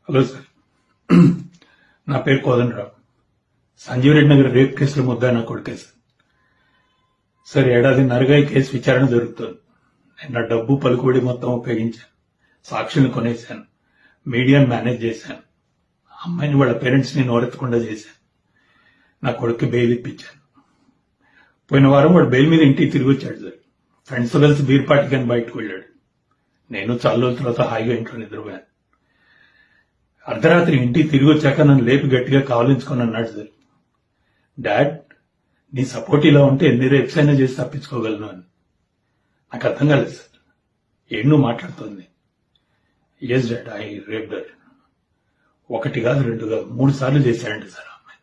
Hello sir, నా పేరు Kodanda Rao. Sanjeev Reddy Nagar rape కేసులో ముద్దా నా కొడుకే సార్. ఏడాదిన్నరగా ఈ కేసు విచారణ జరుగుతోంది. నేను నా డబ్బు పలుకుబడి మొత్తం ఉపయోగించాను, సాక్షులను కొనేశాను, మీడియాను మేనేజ్ చేశాను, అమ్మాయిని వాళ్ళ పేరెంట్స్ ని నోరెత్తకుండా చేశాను, నా కొడుక్కి బెయిల్ ఇప్పించాను. పోయిన వారం వాడు బెయిల్ మీద ఇంటికి తిరిగి వచ్చాడు సార్. ఫ్రెండ్స్ కలిసి బీర్ పార్టీకి అని బయటకు వెళ్ళాడు. నేను చాలా రోజుల తర్వాత హాయిగా ఇంట్లో నిద్రపోయాను. అర్ధరాత్రి ఇంటికి తిరిగి వచ్చాక నన్ను లేపి గట్టిగా కావలించుకొని అన్నాడు సార్, డాడ్, నీ సపోర్ట్ ఇలా ఉంటే ఎన్ని రేప్స్ అయినా చేసి తప్పించుకోగలను అని. నాకు అర్థం కాలేదు సార్. ఏం నువ్వు మాట్లాడుతోంది? Yes dad, I rape that. ఒకటి కాదు, రెండు కాదు, 3 సార్లు చేశాడంటే సార్ అమ్మాయి.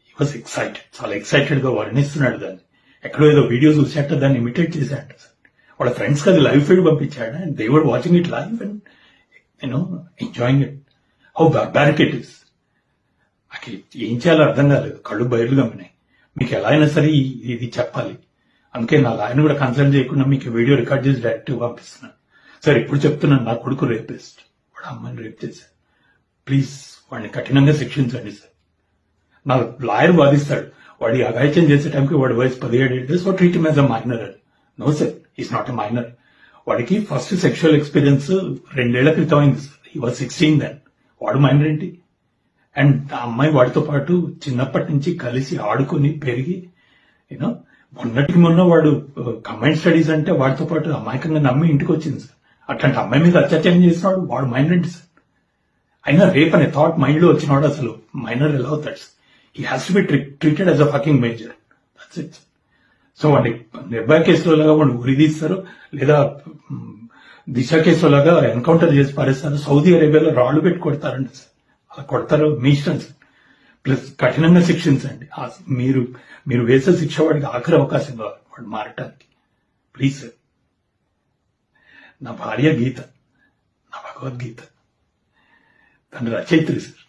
హీ వాజ్ ఎక్సైటెడ్, చాలా ఎక్సైటెడ్ గా వర్ణిస్తున్నాడు దాన్ని. ఎక్కడో ఏదో వీడియో చూసాట, దాన్ని ఇమిటేట్ చేశాడంట సార్. వాళ్ళ ఫ్రెండ్స్ కి అది లైవ్ ఫీడ్ పంపించాడు. And they were watching it live and enjoying it. How barbaric it is. నాకు ఏం చేయాలో అర్థం కాలేదు. కళ్ళు బయలు గమ్మినాయి. మీకు ఎలా అయినా సరే ఇది చెప్పాలి. అందుకే నా లాయర్ని కూడా కన్సల్ట్ చేయకుండా మీకు వీడియో రికార్డ్ చేసి డైరెక్ట్ పంపిస్తున్నాను సార్. ఇప్పుడు చెప్తున్నాను, నా కొడుకు రేపిస్ట్, వాడు అమ్మాయిని రేప్ చేశాడు. ప్లీజ్ వాడిని కఠినంగా శిక్షించండి సార్. నా లాయర్ వాదిస్తాడు, వాడి అఘాయిత్యం చేసే టైంకి వాడి వయసు 17 ఏళ్ళు, so treat him as a minor అని. No sir, is not a minor. వాడికి ఫస్ట్ సెక్షువల్ ఎక్స్పీరియన్స్ 2 ఏళ్ల క్రితం అయింది సార్. He was 16 then. వాడు మైనర్ ఏంటి? అండ్ ఆ అమ్మాయి వాడితో పాటు చిన్నప్పటి నుంచి కలిసి ఆడుకుని పెరిగి మొన్నటికి మొన్న వాడు కంబైన్ స్టడీస్ అంటే వాడితో పాటు అమాయకంగా నమ్మి ఇంటికి వచ్చింది సార్. అట్లాంటి అమ్మాయి మీద అత్యాచారం చేసినాడు, వాడు మైనర్ ఏంటి సార్? అయినా రేప్ అనే థాట్ మైండ్ లో వచ్చినాడు, అసలు మైనర్ ఎలా అవుతాడు sir? He has to be treated as a fucking major. That's it. So వాడి నిర్భయ కేసులో లాగా వాడిని ఉరిదీస్తారు, లేదా దిశ కేసులో లాగా ఎన్కౌంటర్ చేసి పారేస్తారు. సౌదీ అరేబియాలో రాళ్లు పెట్టి కొడతారండి సార్. అలా కొడతారు, మీ ఇష్టం సార్. ప్లస్ కఠినంగా శిక్షించండి. మీరు వేసే శిక్ష వాడికి ఆఖరి అవకాశం కావాలి వాడు మారటానికి. Please sir. నా భార్య గీత, నా భగవద్గీత, తన రచయిత్రి సార్.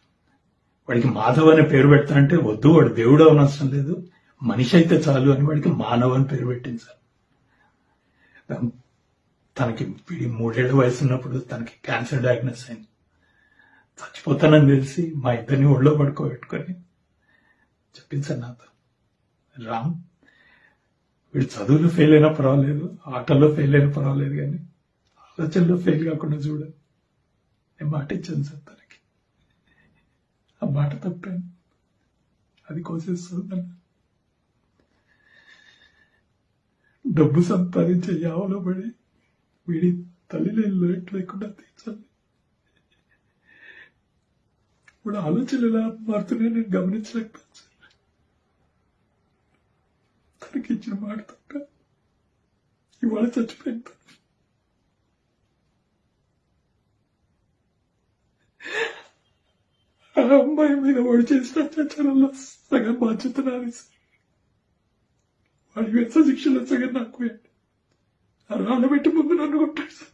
వాడికి మాధవ్ అనే పేరు పెడతా అంటే వద్దు, వాడు దేవుడు అవనవసరం లేదు, మనిషి అయితే చాలు అని వాడికి మానవ్ అని పేరు పెట్టింది సార్. తనకి 3 ఏళ్ల వయసు ఉన్నప్పుడు తనకి క్యాన్సర్ డయాగ్నోస్ అయింది. చచ్చిపోతానని తెలిసి మా ఇద్దరిని ఒళ్ళో పడుకోబెట్టుకొని చెప్పింది సార్ నాతో, రామ్, వీడు చదువులో ఫెయిల్ అయినా పర్వాలేదు, ఆటల్లో ఫెయిల్ అయినా పర్వాలేదు, కానీ ఆలోచనలో ఫెయిల్ కాకుండా చూడాలి. నేను మాట ఇచ్చాను సార్ తనకి. ఆ మాట తప్పాను, అది కోసేస్తుంది. డబ్బు సంపాదించే యావలో పడి వీడి తల్లిని లోటు లేకుండా తీర్చాలి. ఇప్పుడు ఆలోచనలు ఎలా మారుతున్నాయో నేను గమనించలేకపోయాను సార్. తనకి ఇచ్చిన మాట తప్ప ఇవాళ చచ్చిపోయింది. ఆ అమ్మాయి మీద వాడు చేసిన అత్యాచారంలో సగం బాధ్యత నాది సార్. వాడి వేస శిక్షలో సగం నాకు రాళ్ళబెట్టి ముందు నన్ను కొట్టాడు సార్.